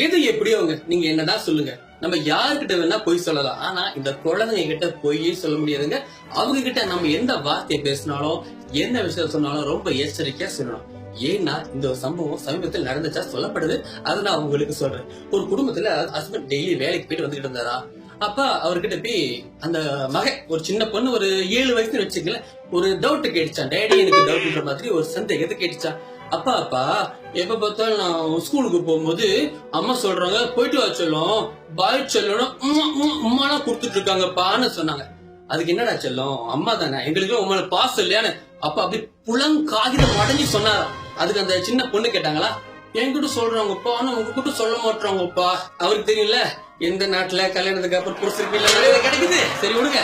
எது எப்படியோங்க, நீங்க என்னதான் சொல்லுங்க. நம்ம யாருக்கிட்ட வேணா பொய் சொல்லலாம். ஆனா இந்த குழந்தைங்க கிட்ட பொய்யே சொல்ல முடியாதுங்க. அவங்க கிட்ட நம்ம எந்த வார்த்தையை பேசினாலும் என்ன விஷயம் சொன்னாலும் ரொம்ப எச்சரிக்கையா சொல்லணும். ஏன்னா இந்த ஒரு சம்பவம் சமீபத்தில் நடந்துச்சா சொல்லப்படுது. அதை நான் உங்களுக்கு சொல்றேன். ஒரு குடும்பத்துல ஹஸ்பண்ட் டெய்லி வேலைக்கு போயிட்டு வந்துகிட்டு இருந்தாரா. அப்ப அவர்கிட்ட போய் அந்த மகன், ஒரு சின்ன பொண்ணு, ஒரு 7 வயசுன்னு வச்சுக்கல, ஒரு டவுட் கேட்டுச்சான். டேடி எனக்கு டவுட்ன்ற மாதிரி ஒரு சந்தேகத்தை கேட்டுச்சான். அப்பா எப்ப பார்த்தாலும் நான் ஸ்கூலுக்கு போகும்போது அம்மா சொல்றாங்க போயிட்டு வர சொல்லும், பாய் செல்லும் உம்மானா குடுத்துட்டு இருக்காங்கப்பான்னு சொன்னாங்க. அதுக்கு என்னடா செல்லும், அம்மா தானே, எங்களுக்கு உங்களை பாசம் இல்லையான்னு அப்ப அப்படி புலங்காகிற உடனே சொன்னாராம். அதுக்கு அந்த சின்ன பொண்ணு கேட்டாங்களா, என்கிட்ட சொல்றாங்கப்பா ஆனா உங்ககிட்ட சொல்ல மாட்டாங்கப்பா. அவருக்கு தெரியல எந்த நாட்டுல கல்யாணத்துக்கு அப்புறம் புருஷருக்கு இல்ல கிடைக்குது. சரி விடுங்க,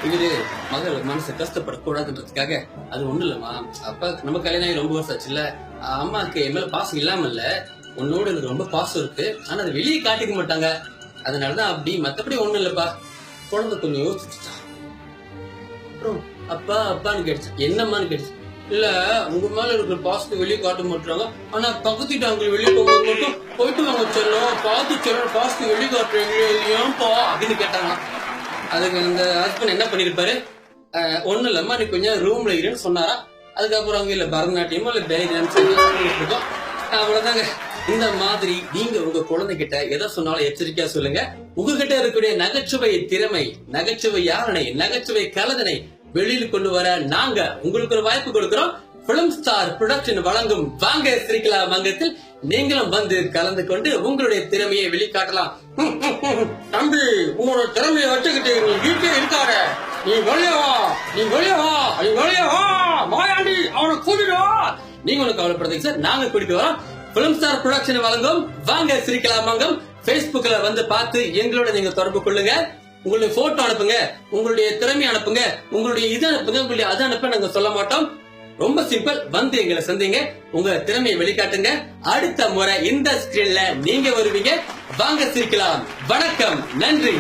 இவரு மகள் மனசை கஷ்டப்படக்கூடாதுன்றதுக்காக. அது ஒண்ணு இல்லம்மா, அப்பா நம்ம கல்யாணம் ஆகி ரொம்ப வருஷம் ஆச்சு இல்ல, அம்மாக்கு என் மேல பாசம் இல்லாம இல்ல, உன்னோட எனக்கு ரொம்ப பாசம் இருக்கு, ஆனா அதை வெளியே காட்டிக்க மாட்டாங்க, அதனாலதான் அப்படி, மத்தபடி ஒண்ணும் இல்லப்பா. குழந்தை கொஞ்சம் யோசிச்சுட்டா. அப்புறம் அப்பா அப்பான்னு கேட்டுச்சு. என்னம்மான்னு கேட்டுச்சு. இல்ல உங்க மேல இருக்கிற பாசத்தை வெளியே காட்ட மாட்டாங்க, ஆனா பக்கத்து அங்க வெளியே போகும்போது மட்டும் போயிட்டு வாங்க செல்லும், பார்த்து செல்லும், பாசத்தை வெளியே காட்டுறீங்க ஏன்பா அப்படின்னு கேட்டாங்க. அதுக்கு அந்த ஹஸ்பண்ட் என்ன பண்ணிருப்பாரு, ஒண்ணும் இல்லம்மா நீ கொஞ்சம் ரூம்ல இருன்னு சொன்னாரா. அதுக்கப்புறம் அவங்க இல்ல பரதநாட்டியமோ இல்ல பேரி டான்ஸ் இருக்கோம், அவ்வளவுதாங்க. இந்த மாதிரி நீங்க உங்க குழந்தைகிட்ட எதை சொன்னாலும் எச்சரிக்கையா சொல்லுங்க. உங்ககிட்ட இருக்கக்கூடிய நகைச்சுவை திறமை, நகைச்சுவை யாரணை, நகைச்சுவை கலதனை வெளியில் கொண்டு வர நாங்க உங்களுக்கு ஒரு வாய்ப்பு கொடுக்கிறோம். பிலிம் ஸ்டார் புரொடக்ஷன் வழங்கும் வாங்க சிரிக்கலாம் மங்கத்தில் நீங்களும் வந்து கலந்து கொண்டு உங்களுடைய திறமையை வெளிக்காட்டலாம். தம்பி, உங்களோட திறமையை வச்சுக்கிட்டு நீ வீட்டே இருக்காத, நீ வெளியே வா, நீ வெளியே வா, நீ வெளியே வா, மாயாண்டி அவனை கூட்டிட்டு வா. நீங்க ஒண்ணு கவலைப்படுறீங்க சார், நாங்க கூட்டிட்டு வரோம். பிலிம் ஸ்டார் புரொடக்ஷன் வழங்கும் வாங்க சிரிக்கலாம் மங்கம் Facebookல வந்து பார்த்து எங்களோட நீங்க தொடர்பு கொள்ளுங்க. உங்களுடைய போட்டோ அனுப்புங்க, உங்களுடைய திறமை அனுப்புங்க, உங்களுடைய இது அனுப்புங்க, உங்களுடைய அது அனுப்ப நாங்க சொல்ல மாட்டோம். ரொம்ப சிம்பிள், வந்து எங்களை சந்திங்க, உங்க திறமையை வெளிக்காட்டுங்க. அடுத்த முறை இந்த ஸ்கிரீன்ல நீங்க வருவீங்க. வாங்க சிரிக்கலாம். வணக்கம், நன்றி.